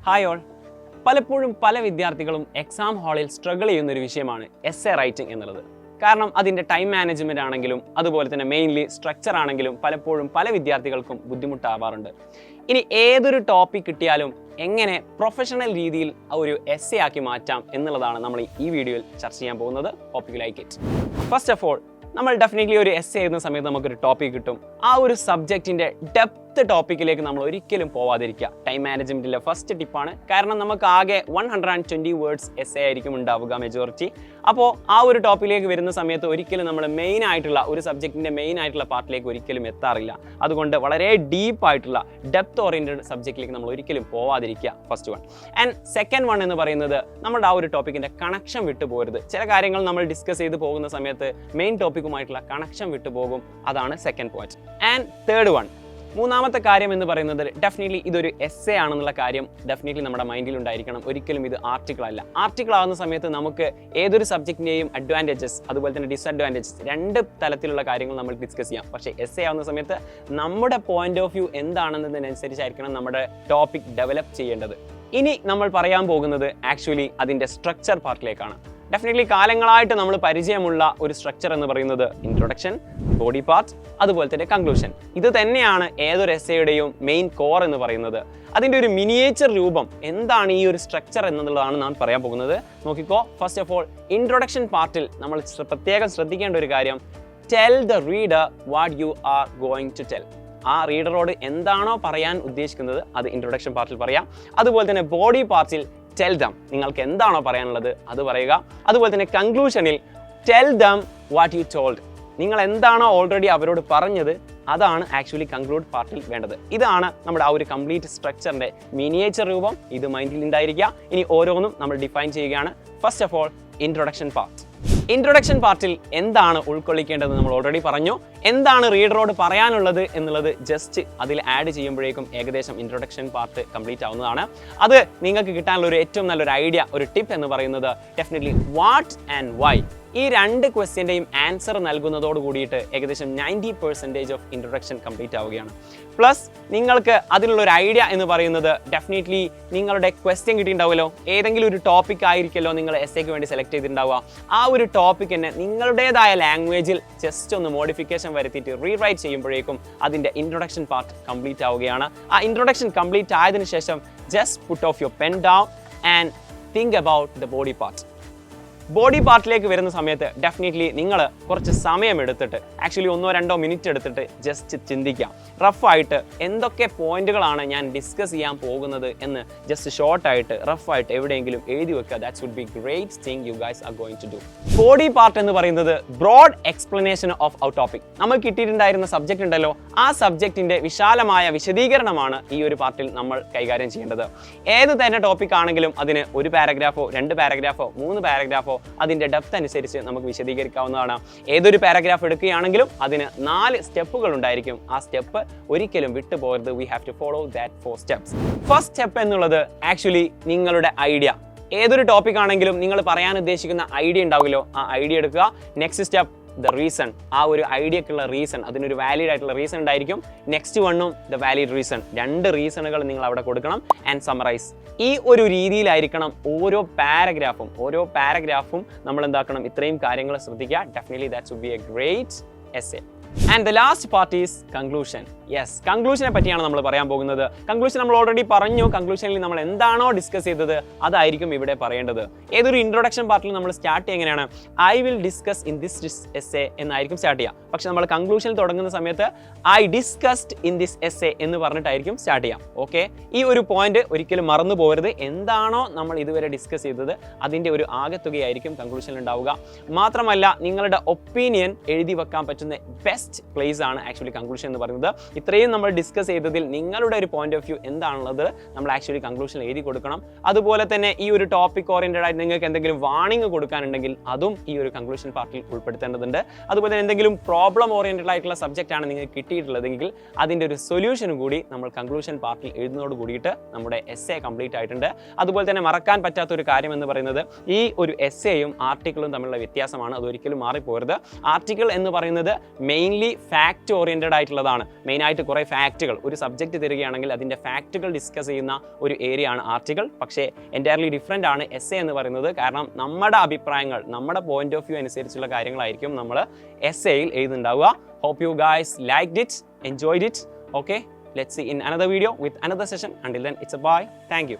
Hi all. പലപ്പോഴും പല വിദ്യാർത്ഥികളും എക്സാം ഹാളിൽ സ്ട്രഗിൾ ചെയ്യുന്ന ഒരു വിഷയമാണ് എസ്സേ റൈറ്റിംഗ് എന്നുള്ളത്. കാരണം അതിൻ്റെ ടൈം മാനേജ്മെൻ്റ് ആണെങ്കിലും അതുപോലെ തന്നെ മെയിൻലി സ്ട്രക്ചർ ആണെങ്കിലും പലപ്പോഴും പല വിദ്യാർത്ഥികൾക്കും ബുദ്ധിമുട്ടാവാറുണ്ട്. ഇനി ഏതൊരു ടോപ്പിക് കിട്ടിയാലും എങ്ങനെ പ്രൊഫഷണൽ രീതിയിൽ ഒരു എസ്സേ ആക്കി മാറ്റാം എന്നുള്ളതാണ് നമ്മൾ ഈ വീഡിയോയിൽ ചർച്ച ചെയ്യാൻ പോകുന്നത്. Hope you like it. First of all, നമ്മൾ ഡെഫിനറ്റ്ലി ഒരു എസ്സേ എഴുതുന്ന സമയത്ത് നമുക്കൊരു ടോപ്പിക് കിട്ടും. ആ ഒരു സബ്ജക്റ്റിൻ്റെ ഡെപ്ത് ടോപ്പിക്കിലേക്ക് നമ്മൾ ഒരിക്കലും പോവാതിരിക്കുക. ടൈം മാനേജ്മെൻറ്റിലെ ഫസ്റ്റ് ടിപ്പാണ്. കാരണം നമുക്ക് ആകെ 120 വേർഡ്സ് എസ്സേ ആയിരിക്കും ഉണ്ടാവുക മെജോറിറ്റി. അപ്പോൾ ആ ഒരു ടോപ്പിക്കിലേക്ക് വരുന്ന സമയത്ത് ഒരിക്കലും നമ്മൾ മെയിൻ ആയിട്ടുള്ള ഒരു സബ്ജക്റ്റിൻ്റെ മെയിൻ ആയിട്ടുള്ള പാർട്ടിലേക്ക് ഒരിക്കലും എത്താറില്ല. അതുകൊണ്ട് വളരെ ഡീപ്പായിട്ടുള്ള ഡെപ്ത് ഓറിയൻറ്റഡ് സബ്ജക്റ്റിലേക്ക് നമ്മൾ ഒരിക്കലും പോവാതിരിക്കുക. First one. And second one എന്ന് പറയുന്നത് നമ്മുടെ ആ ഒരു ടോപ്പിക്കിൻ്റെ കണക്ഷൻ വിട്ടു പോകരുത്. ചില കാര്യങ്ങൾ നമ്മൾ ഡിസ്കസ് ചെയ്ത് പോകുന്ന സമയത്ത് മെയിൻ ടോപ്പിക്കുമായിട്ടുള്ള കണക്ഷൻ വിട്ടു പോകും. അതാണ് second point. And third one, മൂന്നാമത്തെ കാര്യം എന്ന് പറയുന്നത് ഡെഫിനറ്റ്ലി ഇതൊരു എസ്സേ ആണെന്നുള്ള കാര്യം ഡെഫിനറ്റ്ലി നമ്മുടെ മൈൻഡിൽ ഉണ്ടായിരിക്കണം. ഒരിക്കലും ഇത് ആർട്ടിക്കിൾ അല്ല. ആർട്ടിക്കിൾ ആവുന്ന സമയത്ത് നമുക്ക് ഏതൊരു സബ്ജക്റ്റിൻ്റെയും അഡ്വാൻറ്റേജസ് അതുപോലെ തന്നെ ഡിസഡ്വാൻറ്റേജസ് രണ്ട് തലത്തിലുള്ള കാര്യങ്ങൾ നമ്മൾ ഡിസ്കസ് ചെയ്യാം. പക്ഷേ എസ്സേ ആവുന്ന സമയത്ത് നമ്മുടെ പോയിന്റ് ഓഫ് വ്യൂ എന്താണെന്നതിനനുസരിച്ചായിരിക്കണം നമ്മുടെ ടോപ്പിക് ഡെവലപ്പ് ചെയ്യേണ്ടത്. ഇനി നമ്മൾ പറയാൻ പോകുന്നത് ആക്ച്വലി അതിൻ്റെ സ്ട്രക്ചർ പാർട്ടിലേക്കാണ്. ഡെഫിനറ്റ്ലി കാലങ്ങളായിട്ട് നമ്മൾ പരിചയമുള്ള ഒരു സ്ട്രക്ചർ എന്ന് പറയുന്നത് ഇൻട്രൊഡക്ഷൻ, ബോഡി പാർട്ട്, അതുപോലെ തന്നെ കൺക്ലൂഷൻ. ഇത് തന്നെയാണ് ഏതൊരു എസ്സേയുടെയും മെയിൻ കോർ എന്ന് പറയുന്നത്. അതിൻ്റെ ഒരു മിനിയേച്ചർ രൂപം എന്താണ് ഈ ഒരു സ്ട്രക്ചർ എന്നുള്ളതാണ് ഞാൻ പറയാൻ പോകുന്നത്. നോക്കിക്കോ. ഫസ്റ്റ് ഓഫ് ഓൾ, ഇൻട്രൊഡക്ഷൻ പാർട്ടിൽ നമ്മൾ പ്രത്യേകം ശ്രദ്ധിക്കേണ്ട ഒരു കാര്യം, tell the reader what you are going to tell. ആ റീഡറോട് എന്താണോ പറയാൻ ഉദ്ദേശിക്കുന്നത് അത് ഇൻട്രൊഡക്ഷൻ പാർട്ടിൽ പറയാം. അതുപോലെ തന്നെ ബോഡി പാർട്ടിൽ ടെൽ ദം, നിങ്ങൾക്ക് എന്താണോ പറയാനുള്ളത് അത് പറയുക. അതുപോലെ തന്നെ കൺക്ലൂഷനിൽ tell them what you told, നിങ്ങൾ എന്താണോ ഓൾറെഡി അവരോട് പറഞ്ഞത് അതാണ് ആക്ച്വലി കൺക്ലൂഡ് പാർട്ടിൽ വേണ്ടത്. ഇതാണ് നമ്മുടെ ആ ഒരു കംപ്ലീറ്റ് സ്ട്രക്ചറിന്റെ മിനിയേച്ചർ രൂപം. ഇത് മൈൻഡിൽ ഉണ്ടായിരിക്കുക. ഇനി ഓരോന്നും നമ്മൾ ഡിഫൈൻ ചെയ്യുകയാണ്. First of all, introduction part. Introduction പാർട്ടിൽ എന്താണ് ഉൾക്കൊള്ളിക്കേണ്ടത് നമ്മൾ ഓൾറെഡി പറഞ്ഞു. എന്താണ് റീഡറോട് പറയാനുള്ളത് എന്നുള്ളത് ജസ്റ്റ് അതിൽ ആഡ് ചെയ്യുമ്പോഴേക്കും ഏകദേശം ഇൻട്രൊഡക്ഷൻ പാർട്ട് കംപ്ലീറ്റ് ആവുന്നതാണ്. അത് നിങ്ങൾക്ക് കിട്ടാനുള്ള ഒരു ഏറ്റവും നല്ലൊരു ഐഡിയ, ഒരു ടിപ്പ് എന്ന് പറയുന്നത് ഡെഫിനറ്റ്ലി വാട്ട് ആൻഡ് വൈ. ഈ രണ്ട് ക്വസ്റ്റ്യൻ്റെയും ആൻസർ നൽകുന്നതോട് കൂടിയിട്ട് ഏകദേശം 90% ഓഫ് ഇൻട്രൊഡക്ഷൻ കംപ്ലീറ്റ് ആവുകയാണ്. പ്ലസ് നിങ്ങൾക്ക് അതിനുള്ള ഒരു ഐഡിയ എന്ന് പറയുന്നത് ഡെഫിനറ്റ്ലി നിങ്ങളുടെ ക്വസ്റ്റ്യൻ കിട്ടിയിട്ടുണ്ടാവുമല്ലോ. ഏതെങ്കിലും ഒരു ടോപ്പിക് ആയിരിക്കുമല്ലോ നിങ്ങൾ എസ്സേക്ക് വേണ്ടി സെലക്ട് ചെയ്തിട്ടുണ്ടാവുക. ആ ഒരു ടോപ്പിക് തന്നെ നിങ്ങളുടേതായ ലാംഗ്വേജിൽ ജസ്റ്റ് ഒന്ന് മോഡിഫിക്കേഷൻ വരുത്തിയിട്ട് റീറൈറ്റ് ചെയ്യുമ്പോഴേക്കും അതിൻ്റെ ഇൻട്രൊഡക്ഷൻ പാർട്ട് കംപ്ലീറ്റ് ആവുകയാണ്. ആ ഇൻട്രൊഡക്ഷൻ കംപ്ലീറ്റ് ആയതിനു ശേഷം just put off your pen down and think about the body part. Body പാർട്ടിലേക്ക് വരുന്ന സമയത്ത് ഡെഫിനറ്റ്ലി നിങ്ങൾ കുറച്ച് സമയം എടുത്തിട്ട് ആക്ച്വലി 1-2 മിനിറ്റ് എടുത്തിട്ട് ജസ്റ്റ് ചിന്തിക്കാം. റഫായിട്ട് എന്തൊക്കെ പോയിന്റുകളാണ് ഞാൻ ഡിസ്കസ് ചെയ്യാൻ പോകുന്നത് എന്ന് ജസ്റ്റ് ഷോർട്ടായിട്ട് റഫായിട്ട് എവിടെയെങ്കിലും എഴുതി വെക്കുക. That's would be great thing you guys are going to do. Body part എന്ന് പറയുന്നത് broad explanation of our topic. നമ്മൾ കിട്ടിയിട്ടുണ്ടായിരുന്ന സബ്ജക്റ്റ് ഉണ്ടല്ലോ, ആ സബ്ജക്റ്റിന്റെ വിശാലമായ വിശദീകരണമാണ് ഈ ഒരു പാർട്ടിൽ നമ്മൾ കൈകാര്യം ചെയ്യേണ്ടത്. ഏത് തന്നെ ടോപ്പിക് ആണെങ്കിലും അതിന് 1 പാരഗ്രാഫോ 2 പാരഗ്രാഫോ 3 പാരഗ്രാഫോ അതിന്റെ ഡെപ്ത് അനുസരിച്ച് നമുക്ക് വിശദീകരിക്കാവുന്നതാണ്. ഏതൊരു പാരഗ്രാഫ് എടുക്കുകയാണെങ്കിലും അതിന് 4 സ്റ്റെപ്പുകൾ ഉണ്ടായിരിക്കും. ആ സ്റ്റെപ്പ് ഒരിക്കലും വിട്ടുപോകരുത്. We have to follow that 4 steps. First step എന്നുള്ളത് ആക്ച്വലി നിങ്ങളുടെ ഐഡിയ. ഏതൊരു ടോപ്പിക് ആണെങ്കിലും നിങ്ങൾ പറയാൻ ഉദ്ദേശിക്കുന്ന ഐഡിയ ഉണ്ടാവുമല്ലോ, ആ ഐഡിയ എടുക്കുക. Next step, the reason. ആ ഒരു ഐഡിയക്കുള്ള റീസൺ, അതിനൊരു വാലിഡ് ആയിട്ടുള്ള റീസൺ ഉണ്ടായിരിക്കും. നെക്സ്റ്റ് വണ്ണും ദ വാലിഡ് റീസൺ. 2 റീസണുകൾ നിങ്ങൾ അവിടെ കൊടുക്കണം. And summarise. ഈ ഒരു രീതിയിലായിരിക്കണം ഓരോ പാരഗ്രാഫും നമ്മൾ എന്താക്കണം, ഇത്രയും കാര്യങ്ങൾ ശ്രദ്ധിക്കുക. Definitely that would be a great essay. And the last part is conclusion. Yes, കൺക്ലൂഷനെ പറ്റിയാണ് നമ്മൾ പറയാൻ പോകുന്നത്. കൺക്ലൂഷൻ നമ്മൾ ഓൾറെഡി പറഞ്ഞു. കൺക്ലൂഷനിൽ നമ്മൾ എന്താണോ ഡിസ്കസ് ചെയ്തത് അതായിരിക്കും ഇവിടെ പറയേണ്ടത്. ഏതൊരു ഇൻട്രൊഡക്ഷൻ പാർട്ടിൽ നമ്മൾ സ്റ്റാർട്ട് എങ്ങനെയാണ്, I will discuss in this essay എന്നായിരിക്കും സ്റ്റാർട്ട് ചെയ്യുക. പക്ഷെ നമ്മൾ കൺക്ലൂഷനിൽ തുടങ്ങുന്ന സമയത്ത് I discussed in this essay എന്ന് പറഞ്ഞിട്ടായിരിക്കും സ്റ്റാർട്ട് ചെയ്യാം. ഓക്കെ, ഈ ഒരു പോയിന്റ് ഒരിക്കലും മറന്നു പോകരുത്. എന്താണോ നമ്മൾ ഇതുവരെ ഡിസ്കസ് ചെയ്തത് അതിൻ്റെ ഒരു ആകെത്തുകയായിരിക്കും കൺക്ലൂഷനിൽ ഉണ്ടാവുക. മാത്രമല്ല നിങ്ങളുടെ ഒപ്പീനിയൻ എഴുതി വെക്കാൻ പറ്റുന്ന ബെസ്റ്റ് പ്ലേസ് ആണ് ആക്ച്വലി കൺക്ലൂഷൻ എന്ന് പറയുന്നത്. ഇത്രയും നമ്മൾ ഡിസ്കസ് ചെയ്തതിൽ നിങ്ങളുടെ ഒരു പോയിന്റ് ഓഫ് വ്യൂ എന്താണുള്ളത് നമ്മൾ ആക്ച്വലി കൺക്ലൂഷൻ എഴുതി കൊടുക്കണം. അതുപോലെ തന്നെ ഈ ഒരു ടോപ്പിക് ഓറിയന്റഡ് ആയിട്ട് നിങ്ങൾക്ക് എന്തെങ്കിലും വാർണിംഗ് കൊടുക്കാനുണ്ടെങ്കിൽ അതും ഈ ഒരു കൺക്ലൂഷൻ പാർട്ടിൽ ഉൾപ്പെടുത്തേണ്ടതുണ്ട്. അതുപോലെ തന്നെ എന്തെങ്കിലും പ്രോബ്ലം ഓറിയന്റഡ് ആയിട്ടുള്ള സബ്ജക്റ്റ് ആണ് നിങ്ങൾക്ക് കിട്ടിയിട്ടുള്ളതെങ്കിൽ അതിൻ്റെ ഒരു സൊല്യൂഷനും കൂടി നമ്മൾ കൺക്ലൂഷൻ പാർട്ടിൽ എഴുതുന്നതോട് കൂടിയിട്ട് നമ്മുടെ എസ്സേ കംപ്ലീറ്റ് ആയിട്ടുണ്ട്. അതുപോലെ തന്നെ മറക്കാൻ പറ്റാത്ത ഒരു കാര്യം എന്ന് പറയുന്നത് ഈ ഒരു എസ്സേയും ആർട്ടിക്കിളും തമ്മിലുള്ള വ്യത്യാസമാണ്. അതൊരിക്കലും മാറിപ്പോകരുത്. ആർട്ടിക്കിൾ എന്ന് പറയുന്നത് മെയിൻ മെയിൻലി ഫാക്റ്റ് ഓറിയൻറ്റഡ് ആയിട്ടുള്ളതാണ്. മെയിനായിട്ട് കുറേ ഫാക്റ്റുകൾ, ഒരു സബ്ജക്റ്റ് തരികയാണെങ്കിൽ അതിൻ്റെ ഫാക്റ്റുകൾ ഡിസ്കസ് ചെയ്യുന്ന ഒരു ഏരിയ ആണ് ആർട്ടിക്കിൾ. പക്ഷേ എൻറ്റയർലി ഡിഫറെൻ്റ് ആണ് എസ്സേ എന്ന് പറയുന്നത്. കാരണം നമ്മുടെ അഭിപ്രായങ്ങൾ, നമ്മുടെ പോയിന്റ് ഓഫ് വ്യൂ അനുസരിച്ചുള്ള കാര്യങ്ങളായിരിക്കും നമ്മൾ എസ്സേയിൽ എഴുതുന്നുണ്ടാവുക. Hope you guys liked it, enjoyed it. Okay, let's see in another video with another session. Until then, it's a bye. Thank you.